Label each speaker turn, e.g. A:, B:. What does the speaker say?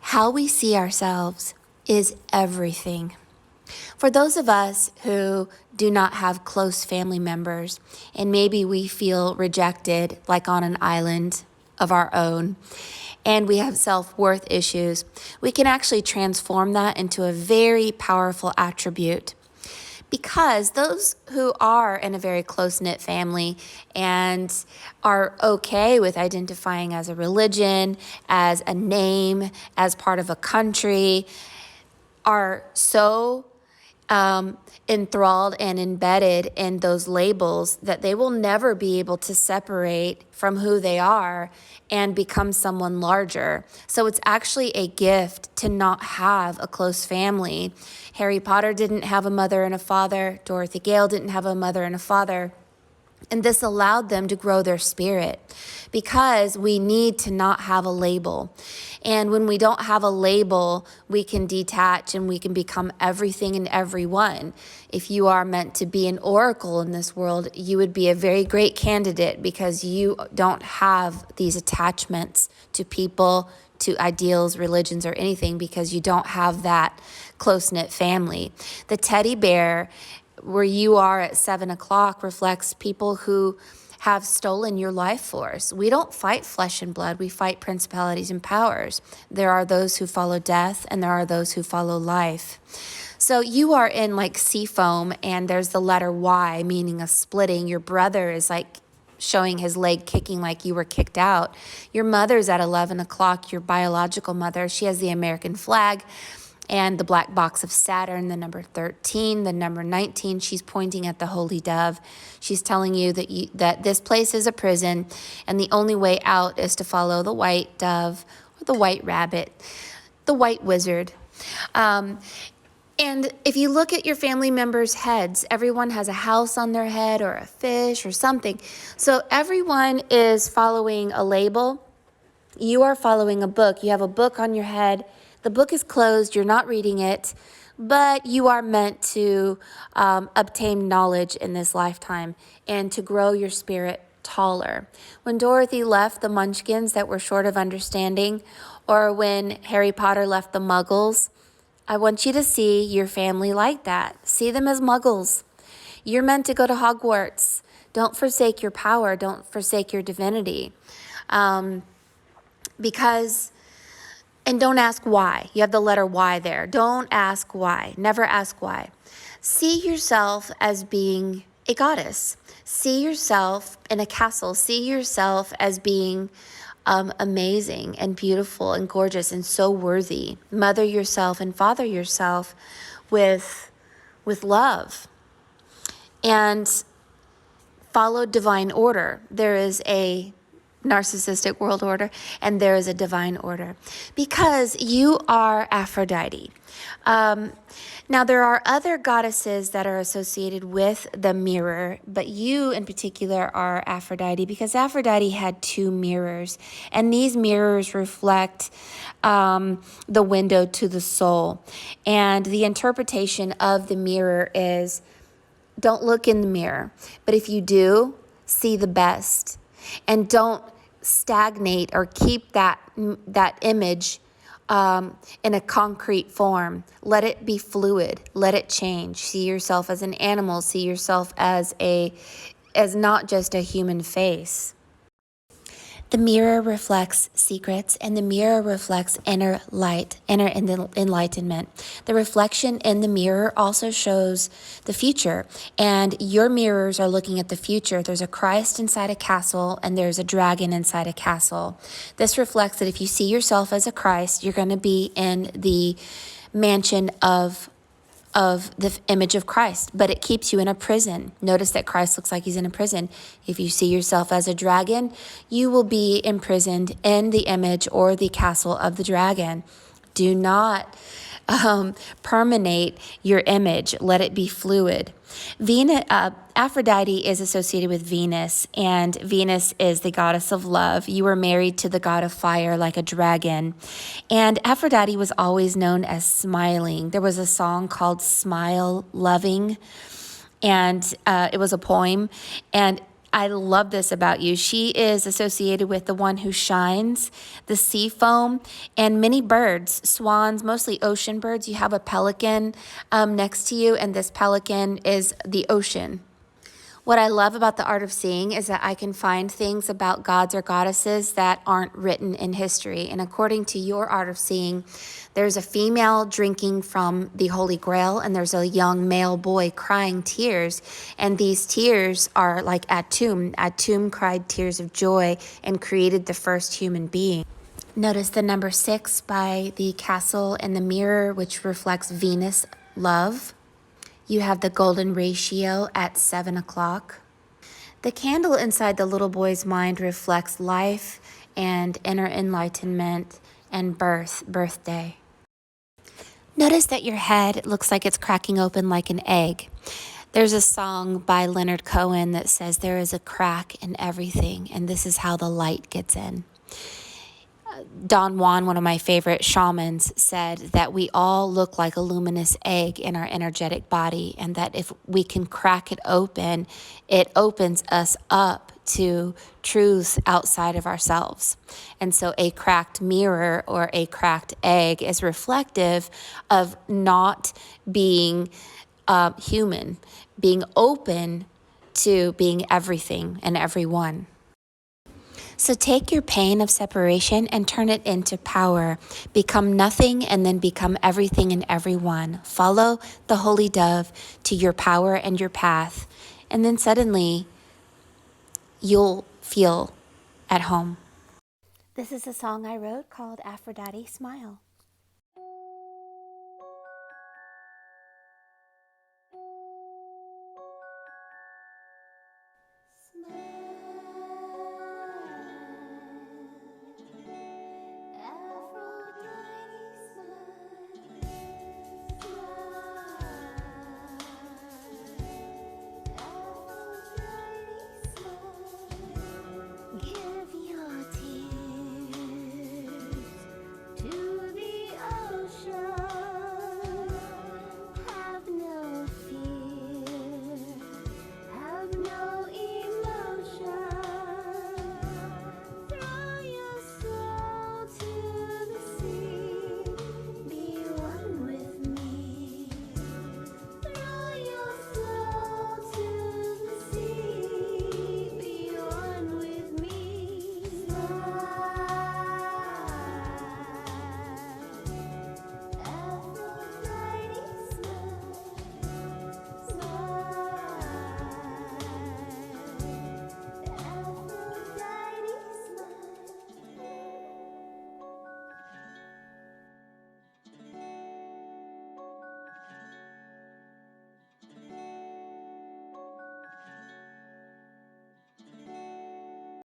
A: How we see ourselves is everything. For those of us who do not have close family members, and maybe we feel rejected like on an island of our own, and we have self-worth issues, we can actually transform that into a very powerful attribute. Because those who are in a very close-knit family and are okay with identifying as a religion, as a name, as part of a country, are so enthralled and embedded in those labels that they will never be able to separate from who they are and become someone larger. So it's actually a gift to not have a close family. Harry Potter didn't have a mother and a father. Dorothy Gale didn't have a mother and a father. And this allowed them to grow their spirit because we need to not have a label. And when we don't have a label, we can detach and we can become everything and everyone. If you are meant to be an oracle in this world, you would be a very great candidate because you don't have these attachments to people, to ideals, religions, or anything because you don't have that close-knit family. The teddy bear where you are at 7 o'clock reflects people who have stolen your life force. We don't fight flesh and blood. We fight principalities and powers. There are those who follow death and there are those who follow life. So you are in like sea foam and there's the letter Y, meaning a splitting. Your brother is like showing his leg kicking like you were kicked out. Your mother's at 11 o'clock, your biological mother. She has the American flag and the black box of Saturn, the number 13, the number 19. She's pointing at the holy dove. She's telling you that this place is a prison, and the only way out is to follow the white dove or the white rabbit, the white wizard. And if you look at your family members' heads, everyone has a house on their head or a fish or something. So everyone is following a label. You are following a book. You have a book on your head. The book is closed, you're not reading it, but you are meant to obtain knowledge in this lifetime and to grow your spirit taller. When Dorothy left the Munchkins that were short of understanding, or when Harry Potter left the Muggles, I want you to see your family like that. See them as Muggles. You're meant to go to Hogwarts. Don't forsake your power. Don't forsake your divinity. And don't ask why. You have the letter Y there. Don't ask why. Never ask why. See yourself as being a goddess. See yourself in a castle. See yourself as being amazing and beautiful and gorgeous and so worthy. Mother yourself and father yourself with love. And follow divine order. There is a narcissistic world order, and there is a divine order because you are Aphrodite. Now, there are other goddesses that are associated with the mirror, but you in particular are Aphrodite because Aphrodite had 2 mirrors, and these mirrors reflect the window to the soul. And the interpretation of the mirror is don't look in the mirror, but if you do, see the best. And don't stagnate or keep that image in a concrete form. Let it be fluid. Let it change. See yourself as an animal. See yourself as not just a human face. The mirror reflects secrets, and the mirror reflects inner light, inner enlightenment. The reflection in the mirror also shows the future, and your mirrors are looking at the future. There's a Christ inside a castle, and there's a dragon inside a castle. This reflects that if you see yourself as a Christ, you're going to be in the mansion of the image of Christ, but it keeps you in a prison. Notice that Christ looks like he's in a prison. If you see yourself as a dragon, you will be imprisoned in the image or the castle of the dragon. Do not permanate your image. Let it be fluid. Aphrodite is associated with Venus, and Venus is the goddess of love. You were married to the god of fire like a dragon. And Aphrodite was always known as smiling. There was a song called Smile Loving, and it was a poem. And I love this about you. She is associated with the one who shines, the sea foam, and many birds, swans, mostly ocean birds. You have a pelican next to you, and this pelican is the ocean. What I love about the art of seeing is that I can find things about gods or goddesses that aren't written in history. And according to your art of seeing, there's a female drinking from the Holy Grail, and there's a young male boy crying tears. And these tears are like Atum. Atum cried tears of joy and created the first human being. Notice the number 6 by the castle and the mirror, which reflects Venus, love. You have the golden ratio at 7 o'clock. The candle inside the little boy's mind reflects life and inner enlightenment and birthday. Notice that your head looks like it's cracking open like an egg. There's a song by Leonard Cohen that says there is a crack in everything, and this is how the light gets in. Don Juan, one of my favorite shamans, said that we all look like a luminous egg in our energetic body, and that if we can crack it opens us up to truths outside of ourselves. And so a cracked mirror or a cracked egg is reflective of not being human, being open to being everything and everyone. So take your pain of separation and turn it into power. Become nothing and then become everything and everyone. Follow the holy dove to your power and your path. And then suddenly you'll feel at home. This is a song I wrote called Aphrodite Smile.